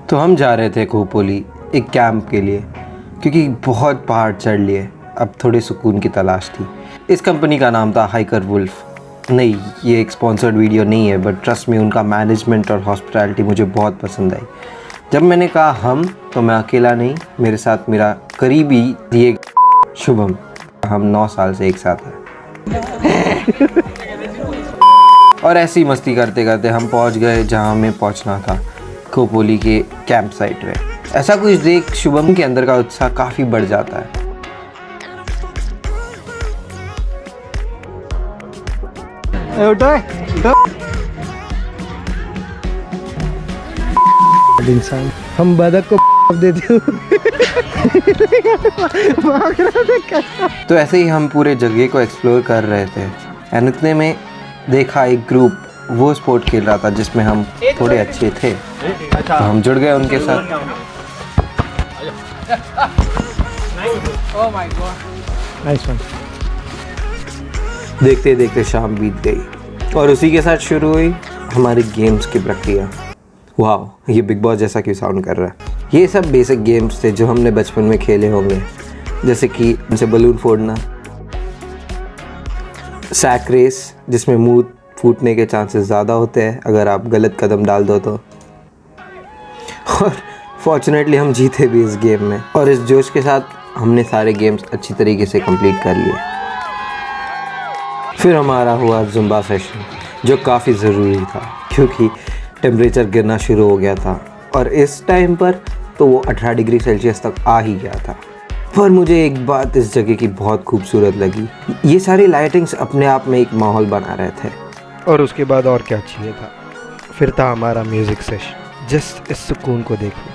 तो हम जा रहे थे खोपोली एक कैंप के लिए, क्योंकि बहुत पहाड़ चढ़ लिए, अब थोड़े सुकून की तलाश थी। इस कंपनी का नाम था हाइकर वुल्फ। नहीं, ये एक स्पॉन्सर्ड वीडियो नहीं है, बट ट्रस्ट में उनका मैनेजमेंट और हॉस्पिटैलिटी मुझे बहुत पसंद आई। जब मैंने कहा हम, तो मैं अकेला नहीं, मेरे साथ मेरा करीबी ये शुभम। हम 9 साल से एक साथ हैं। और ऐसी मस्ती करते करते हम पहुंच गए जहां हमें पहुंचना था, खोपोली के कैंप साइट में। ऐसा कुछ देख शुभम के अंदर का उत्साह काफ़ी बढ़ जाता है। इंसान हम बदक को देते हो। तो ऐसे ही हम पूरे जगह को एक्सप्लोर कर रहे थे, एंड इतने में देखा एक ग्रुप वो स्पोर्ट खेल रहा था जिसमें हम थोड़े अच्छे थे, तो हम जुड़ गए उनके साथ। देखते देखते शाम बीत गई और उसी के साथ शुरू हुई हमारी गेम्स की प्रक्रिया। वाह, ये बिग बॉस जैसा क्यों साउंड कर रहा है। ये सब बेसिक गेम्स थे जो हमने बचपन में खेले होंगे, जैसे कि उनसे बलून फोड़ना, सैक रेस जिसमें मुंह फूटने के चांसेस ज़्यादा होते हैं अगर आप गलत कदम डाल दो तो। और फॉर्चुनेटली हम जीते भी इस गेम में, और इस जोश के साथ हमने सारे गेम्स अच्छी तरीके से कंप्लीट कर लिए। फिर हमारा हुआ जुम्बा सेशन, जो काफ़ी ज़रूरी था क्योंकि टेम्परेचर गिरना शुरू हो गया था, और इस टाइम पर तो वो 18 डिग्री सेल्सियस तक आ ही गया था। पर मुझे एक बात इस जगह की बहुत खूबसूरत लगी, ये सारी लाइटिंग्स अपने आप में एक माहौल बना रहे थे। और उसके बाद और क्या चाहिए था, फिर था हमारा म्यूजिक सेशन। जस्ट इस सुकून को देखो।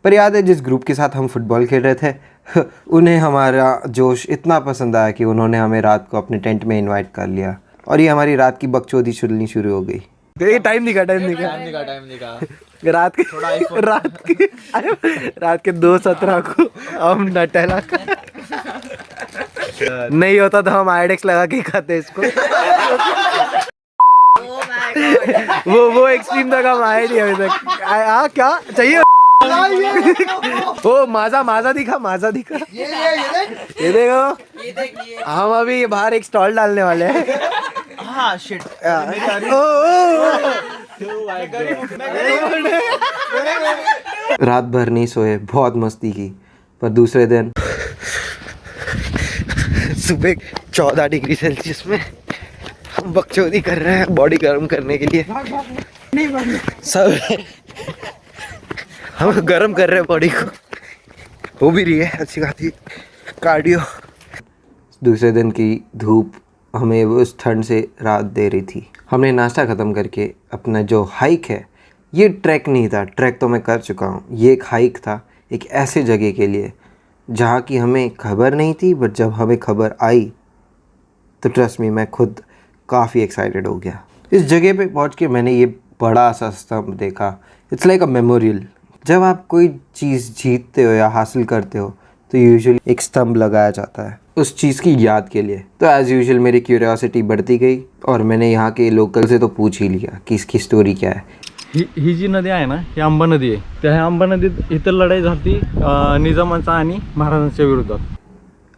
पर याद है जिस ग्रुप के साथ हम फुटबॉल खेल रहे थे, उन्हें हमारा जोश इतना पसंद आया कि उन्होंने हमें रात को अपने टेंट में इनवाइट कर लिया, और ये हमारी रात की बकचोदी चुलनी शुरू हो गई। टाइम दिखा रात के 2:17 को हम नटेला नहीं होता तो हम आइडेक्स लगा के खाते इसको। वो एक्सट्रीम तक हम आए नहीं अभी तक। क्या चाहिए? ओ माजा दिखा। ये देखो, हम अभी बाहर एक स्टॉल डालने वाले हैं। हाँ शिट। रात भर नहीं सोए, बहुत मस्ती की, पर दूसरे दिन सुबह 14 डिग्री सेल्सियस में हम बकचोदी कर रहे हैं बॉडी गर्म करने के लिए। सब हम गर्म कर रहे हैं बॉडी को, हो भी रही है अच्छी खासी कार्डियो। दूसरे दिन की धूप हमें उस ठंड से राहत दे रही थी। हमने नाश्ता ख़त्म करके अपना जो हाइक है, ये ट्रैक नहीं था, ट्रैक तो मैं कर चुका हूँ, ये एक हाइक था एक ऐसे जगह के लिए जहाँ की हमें खबर नहीं थी, बट जब हमें खबर आई तो ट्रस्ट मी मैं खुद काफ़ी एक्साइटेड हो गया। इस जगह पे पहुँच के मैंने ये बड़ा सा स्तंभ देखा। It's like a memorial. जब आप कोई चीज़ जीतते हो या हासिल करते हो तो यूजुअली एक स्तंभ लगाया जाता है उस चीज़ की याद के लिए। तो एज़ यूजुअल मेरी क्यूरियोसिटी बढ़ती गई और मैंने यहाँ के लोकल से तो पूछ ही लिया कि इसकी स्टोरी क्या है। ही जी नदी आहे ना, ही आंबा नदी आहे। त्या आंबा नदीत इतर लढाई झाली निजामांचा आणि महाराजांच्या विरोधात।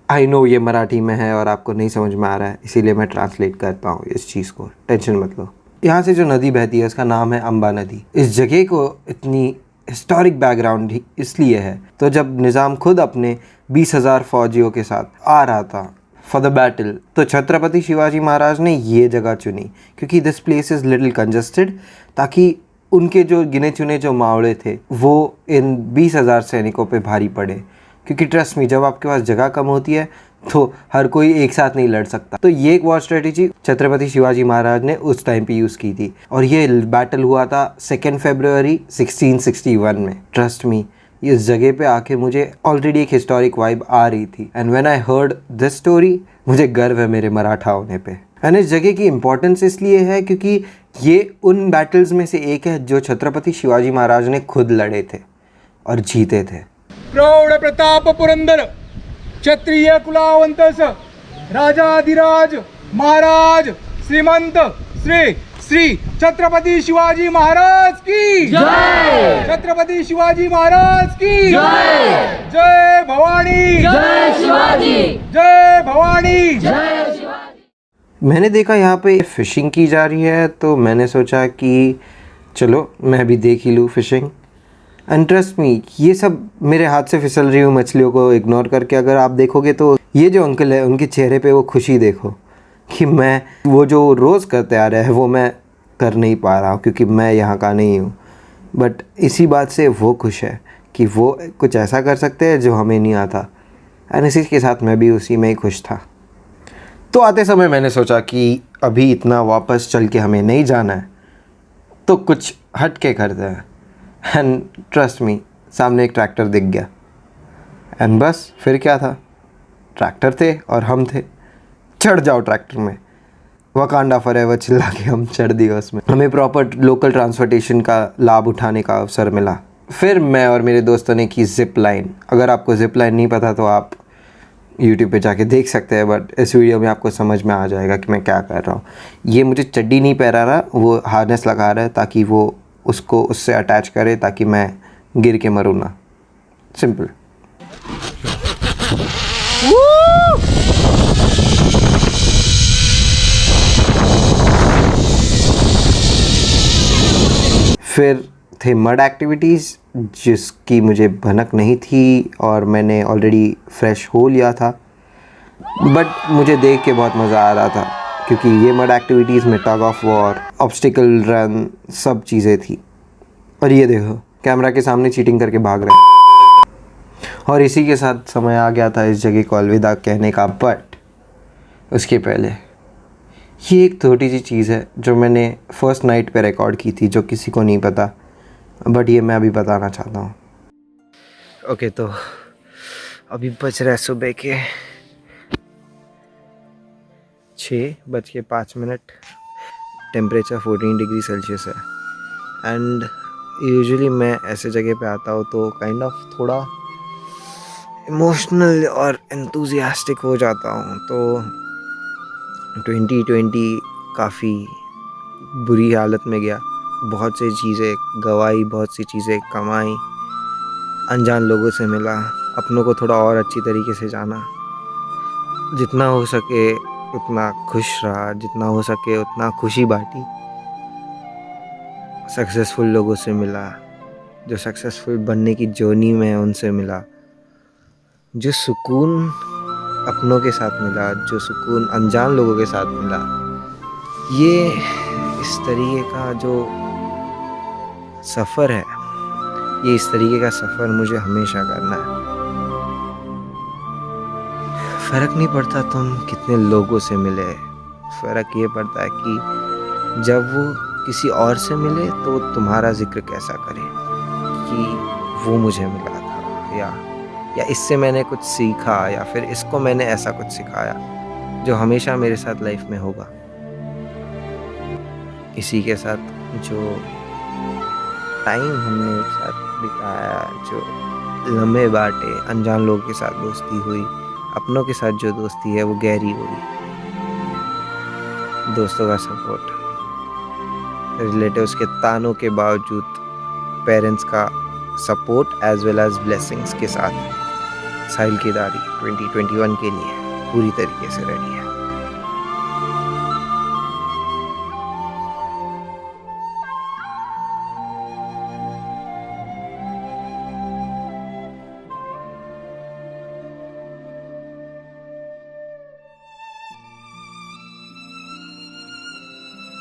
आई नो ये मराठी में है और आपको नहीं समझ में आ रहा है, इसीलिए मैं ट्रांसलेट करता हूँ इस चीज़ को, टेंशन मत लो। यहाँ से जो नदी बहती है उसका नाम है अम्बा नदी। इस जगह को इतनी हिस्टोरिक बैकग्राउंड इसलिए है, तो जब निज़ाम खुद अपने 20,000 फौजियों के साथ आ रहा था फॉर द बैटल, तो छत्रपति शिवाजी महाराज ने ये जगह चुनी क्योंकि this place is little congested, ताकि उनके जो गिने चुने जो मावड़े थे वो इन 20,000 सैनिकों पे भारी पड़े। क्योंकि ट्रस्ट मी, जब आपके पास जगह कम होती है तो हर कोई एक साथ नहीं लड़ सकता। तो ये एक वॉर स्ट्रेटेजी छत्रपति शिवाजी महाराज ने उस टाइम पे यूज़ की थी और ये बैटल हुआ था 2 फरवरी 1661 में। ट्रस्ट मी, इस जगह पे आके मुझे ऑलरेडी एक हिस्टोरिक वाइब आ रही थी and when I heard this story, मुझे गर्व है मेरे मराठा होने पे। एंड इस जगह की इम्पोर्टेंस इसलिए है क्योंकि ये उन बैटल्स में से एक है जो छत्रपति शिवाजी महाराज ने खुद लड़े थे और जीते थे। प्रौढ प्रताप पुरंदर क्षत्रिय कुलावंतस राजाधिराज महाराज श्रीमंत श्री श्री छत्रपति शिवाजी महाराज की जय। छत्रपति शिवाजी महाराज की जय। जय भवानी, जय शिवाजी, जय भवानी, जय शिवाजी। मैंने देखा यहाँ पे फ़िशिंग की जा रही है तो मैंने सोचा कि चलो मैं भी देख ही लूँ फ़िशिंग। एंड ट्रस्ट मी, ये सब मेरे हाथ से फिसल रही हुई मछलियों को इग्नोर करके अगर आप देखोगे तो ये जो अंकल है उनके चेहरे पे वो खुशी देखो कि मैं वो जो रोज़ करते आ रहे हैं वो मैं कर नहीं पा रहा हूँ क्योंकि मैं यहाँ का नहीं हूँ। बट इसी बात से वो खुश है कि वो कुछ ऐसा कर सकते हैं जो हमें नहीं आता। एंड इसी के साथ मैं भी उसी में ही खुश था। तो आते समय मैंने सोचा कि अभी इतना वापस चल के हमें नहीं जाना है तो कुछ हट के करते हैं। एंड ट्रस्ट मी, सामने एक ट्रैक्टर दिख गया एंड बस फिर क्या था, ट्रैक्टर थे और हम थे। चढ़ जाओ ट्रैक्टर में, वकांडा फॉरएवर चिल्ला के हम चढ़ दिए उसमें। हमें प्रॉपर लोकल ट्रांसपोर्टेशन का लाभ उठाने का अवसर मिला। फिर मैं और मेरे दोस्तों ने की जिप लाइन। अगर आपको जिप लाइन नहीं पता तो आप YouTube पे जाके देख सकते हैं, बट इस वीडियो में आपको समझ में आ जाएगा कि मैं क्या कर रहा हूँ। ये मुझे चड्डी नहीं पहना रहा, वो हार्नेस लगा रहा है ताकि वो उसको उससे अटैच करे ताकि मैं गिर के मरूँ ना। सिंपल। फिर थे मड एक्टिविटीज़ जिसकी मुझे भनक नहीं थी और मैंने ऑलरेडी फ्रेश हो लिया था, बट मुझे देख के बहुत मज़ा आ रहा था क्योंकि ये मड एक्टिविटीज़ में tug of war, obstacle run, सब चीज़ें थी। और ये देखो कैमरा के सामने चीटिंग करके भाग रहे हैं। और इसी के साथ समय आ गया था इस जगह को अलविदा कहने का। बट उसके पहले ये एक छोटी सी चीज़ है जो मैंने फर्स्ट नाइट पे रिकॉर्ड की थी, जो किसी को नहीं पता, बट ये मैं अभी बताना चाहता हूँ। ओके, तो अभी बज रहा है सुबह के 6:05। टेम्परेचर 14 डिग्री सेल्सियस है। एंड यूजुअली मैं ऐसे जगह पे आता हूँ तो काइंड ऑफ थोड़ा इमोशनल और एंथुसियास्टिक हो जाता हूँ। तो 2020 काफ़ी बुरी हालत में गया। बहुत सी चीज़ें गवाई, बहुत सी चीज़ें कमाई, अनजान लोगों से मिला, अपनों को थोड़ा और अच्छी तरीके से जाना। जितना हो सके उतना खुश रहा, जितना हो सके उतना खुशी बांटी। सक्सेसफुल लोगों से मिला, जो सक्सेसफुल बनने की जर्नी में है उनसे मिला। जो सुकून अपनों के साथ मिला, जो सुकून अनजान लोगों के साथ मिला, ये इस तरीके का जो सफ़र है, ये इस तरीके का सफ़र मुझे हमेशा करना है। फ़र्क नहीं पड़ता तुम कितने लोगों से मिले, फ़र्क ये पड़ता है कि जब वो किसी और से मिले तो तुम्हारा जिक्र कैसा करे कि वो मुझे मिला था, या इससे मैंने कुछ सीखा, या फिर इसको मैंने ऐसा कुछ सिखाया जो हमेशा मेरे साथ लाइफ में होगा। इसी के साथ जो टाइम हमने एक साथ बिताया, जो लम्हे बांटे, अनजान लोगों के साथ दोस्ती हुई, अपनों के साथ जो दोस्ती है वो गहरी हुई। दोस्तों का सपोर्ट, रिलेटिव्स के तानों के बावजूद, पेरेंट्स का support as well as blessings के साथ साहिल केदारी 2021 के लिए पूरी तरीके से रेडी है।